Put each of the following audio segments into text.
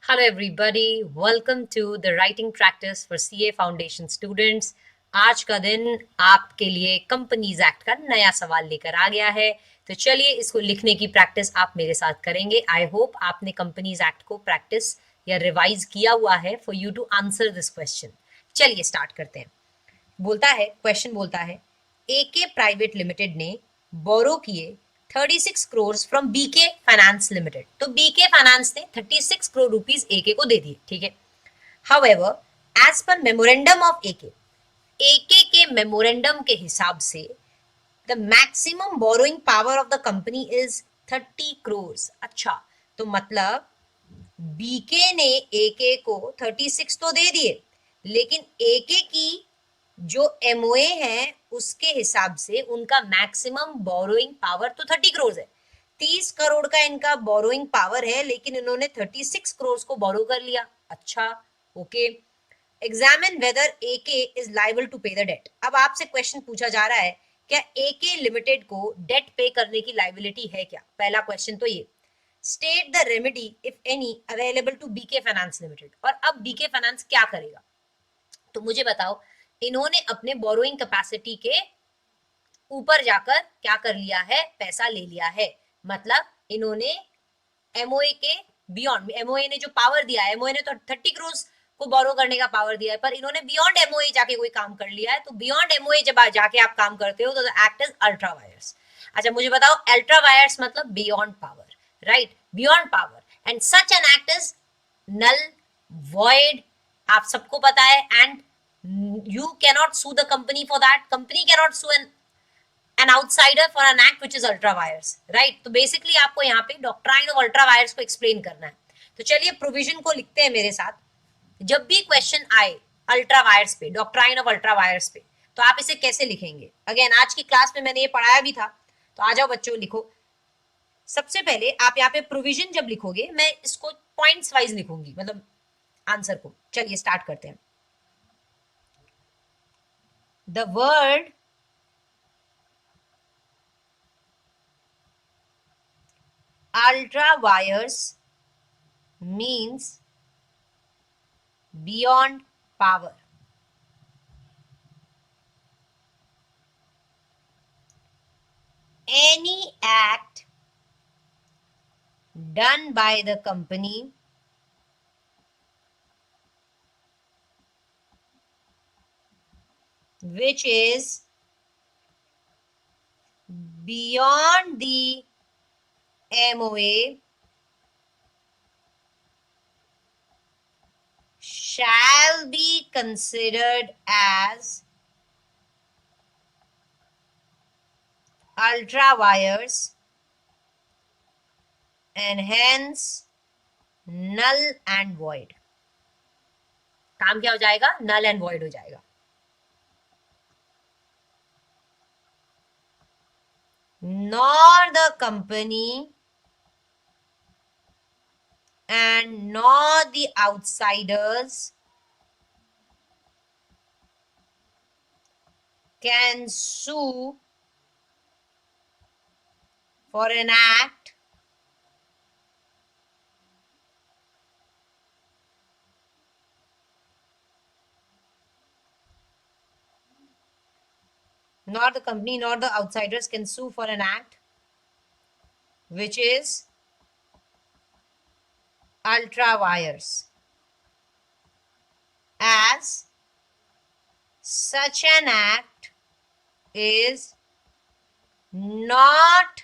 Hello, everybody. Welcome to the writing practice for CA Foundation students. आज का दिन आपके लिए कंपनीज एक्ट का नया सवाल लेकर आ गया है। तो चलिए इसको लिखने की प्रैक्टिस आप मेरे साथ करेंगे। आई होप आपने कंपनीज एक्ट को प्रैक्टिस या रिवाइज किया हुआ है for you to answer this question. चलिए स्टार्ट करते हैं। क्वेश्चन बोलता है, एके प्राइवेट लिमिटेड ने बोरो किए 36 crore from BK finance limited. तो बीके फाइनेंस ने 36 करोड़ रुपीस एके को दे दिए, ठीक है। However, as per memorandum of एके के मेमोरेंडम के हिसाब से the maximum borrowing power of the company is 30 crore. अच्छा, तो मतलब बीके ने एके को 36 तो दे दिए, लेकिन एके की जो एमओए है उसके हिसाब से उनका मैक्सिमम बोरोइंग पावर तो 30 करोड़ है। 30 करोड़ का इनका बोरोइंग पावर है, लेकिन इन्होंने 36 करोड़ को बोरो कर लिया। अच्छा, okay. Examine whether AK is liable to pay the debt. अब आपसे क्वेश्चन पूछा जा रहा है, क्या एके लिमिटेड को डेट पे करने की लाइबिलिटी है क्या? पहला क्वेश्चन तो ये। State the remedy if any available to BK finance limited. और अब बीके फाइनेंस क्या करेगा? तो मुझे बताओ, इन्होंने अपने बोरोइंग कैपेसिटी के ऊपर जाकर क्या कर लिया है? पैसा ले लिया है। मतलब इन्होंने एमओए के बियॉन्ड, एमओए ने जो पावर दिया है, एमओए ने तो 30 करोड़ को बोरो करने का पावर दिया है, पर इन्होंने बियॉन्ड एमओए जाके कोई काम कर लिया है। तो बियॉन्ड एमओए जब जाके आप काम करते हो तो एक्ट इज अल्ट्रा वायर्स। अच्छा, मुझे बताओ, अल्ट्रा वायर्स मतलब beyond power, right? Beyond power, and such an act is null, void, आप सबको पता है। And you cannot sue the company for that. Company cannot sue an outsider for an act which is ultra wires, right? तो basically आपको यहाँ पे doctrine of ultra vires को explain करना है। तो चलिए प्रोविजन को लिखते हैं मेरे साथ। जब भी क्वेश्चन आए अल्ट्रा वायर्स पे, डॉक्ट्राइन ऑफ अल्ट्रा वायर्स पे, तो आप इसे कैसे लिखेंगे? अगेन आज की क्लास में मैंने ये पढ़ाया भी था, तो आ जाओ बच्चों, लिखो। सबसे पहले आप यहाँ पे प्रोविजन जब लिखोगे, मैं इसको पॉइंट्स वाइज लिखूंगी, मतलब आंसर को। चलिए स्टार्ट करते हैं। The word ultra wires means beyond power. Any act done by the company which is beyond the MOA shall be considered as ultra wires and hence null and void. काम क्या हो जाएगा? null and void हो जाएगा। Nor the company and nor the outsiders can sue for an act nor the company nor the outsiders can sue for an act which is ultra wires, as such an act is not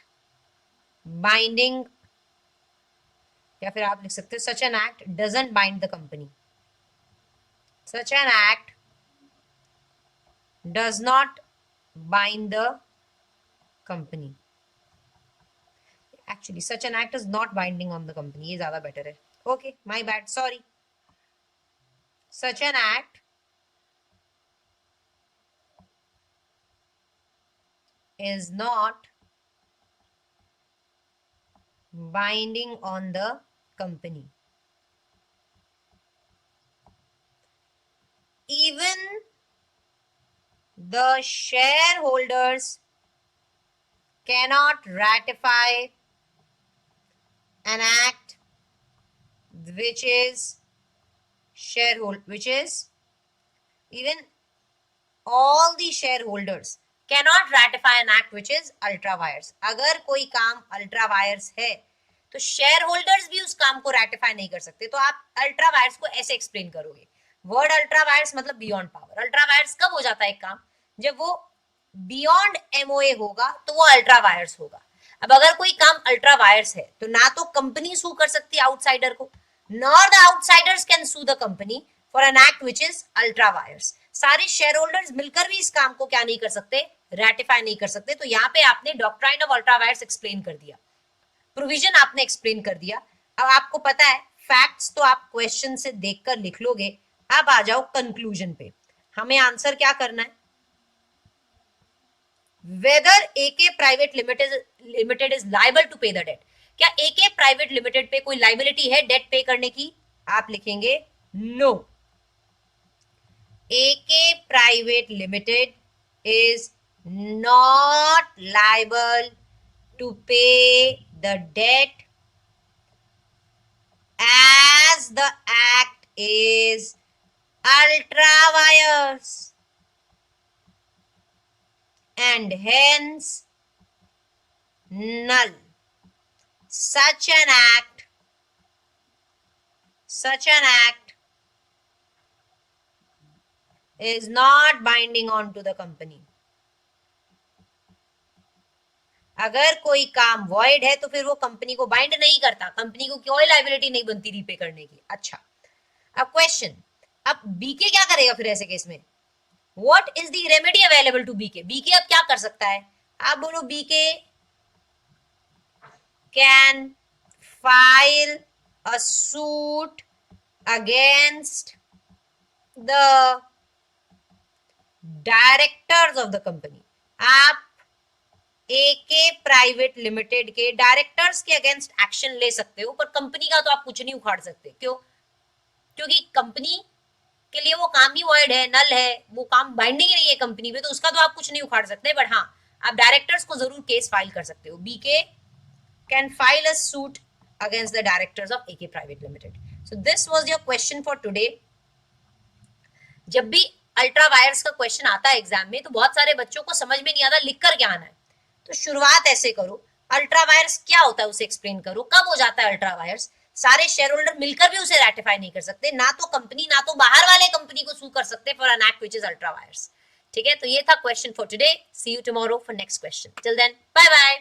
binding, या फिर आप लिख सकते हो such an act doesn't bind the company. Such an act does not bind the company. Actually such an act is not binding on the company, ये ज्यादा better है। Okay, my bad, sorry. Such an act is not binding on the company. Even the shareholders cannot ratify an act which is even all the shareholders cannot ratify an act which is ultra vires. अगर कोई काम ultra vires है तो share holders भी उस काम को ratify नहीं कर सकते. तो आप अल्ट्रा वायर्स को ऐसे एक्सप्लेन करोगे. वर्ड अल्ट्रा वायर्स मतलब बियॉन्ड पावर. अल्ट्रा वायर्स कब हो जाता है एक काम? जब वो बियॉन्ड एमओए होगा तो वो अल्ट्रा वायर्स होगा. अब अगर कोई काम अल्ट्रा वायर्स है तो ना तो कंपनी सू कर सकती है आउटसाइडर को, nor the outsiders can sue the company for an act which is ultra vires. सारे शेयर होल्डर्स मिलकर भी इस काम को क्या नहीं कर सकते, रैटिफाई नहीं कर सकते. तो यहाँ पे आपने doctrine of ultra vires explain कर दिया, प्रोविजन आपने एक्सप्लेन कर दिया. अब आपको पता है फैक्ट्स तो आप क्वेश्चन से देखकर लिख लोगे. अब आ जाओ कंक्लूजन पे. हमें आंसर क्या करना है? Whether AK private limited is liable to pay the debt. क्या एके प्राइवेट लिमिटेड पे कोई लाइबिलिटी है डेट पे करने की? आप लिखेंगे no. AK private limited is not liable to pay the debt as the act is ultra vires and hence null. Such an act is not binding on to the company. अगर कोई काम void है तो फिर वो company को bind नहीं करता, कंपनी को कोई लायबिलिटी नहीं बनती रीपे करने की. अच्छा, अब क्वेश्चन, अब बीके क्या करेगा फिर ऐसे केस में? What is the remedy available to BK? BK अब क्या कर सकता है? आप बोलो BK can file a suit against the directors of the company. आप एके प्राइवेट लिमिटेड के डायरेक्टर्स के अगेंस्ट एक्शन ले सकते हो, पर कंपनी का तो आप कुछ नहीं उखाड़ सकते. क्यों? क्योंकि कंपनी के लिए वो काम ही वॉइड है, नल है, वो काम बाइंडिंग ही नहीं है कंपनी पे, तो उसका तो आप कुछ नहीं उखाड़ सकते. बट हाँ, आप डायरेक्टर्स को जरूर केस फाइल कर सकते हो. BK can file a suit against the directors of AK private limited. So this was your question for today. जब भी अल्ट्रा वायर्स का क्वेश्चन आता है एग्जाम में तो बहुत सारे बच्चों को समझ में नहीं आता लिख कर क्या आना है. तो शुरुआत ऐसे करो, अल्ट्रा वायर्स क्या होता है उसे एक्सप्लेन करो. कब हो जाता है अल्ट्रा वायर्स? सारे शेयर होल्डर मिलकर भी उसे रैटिफाई नहीं कर सकते, ना तो कंपनी ना तो बाहर वाले कंपनी को सू कर सकते for an act which is ultra vires. ठीक है, तो ये था question for today. See you tomorrow for next question. Till then, bye bye.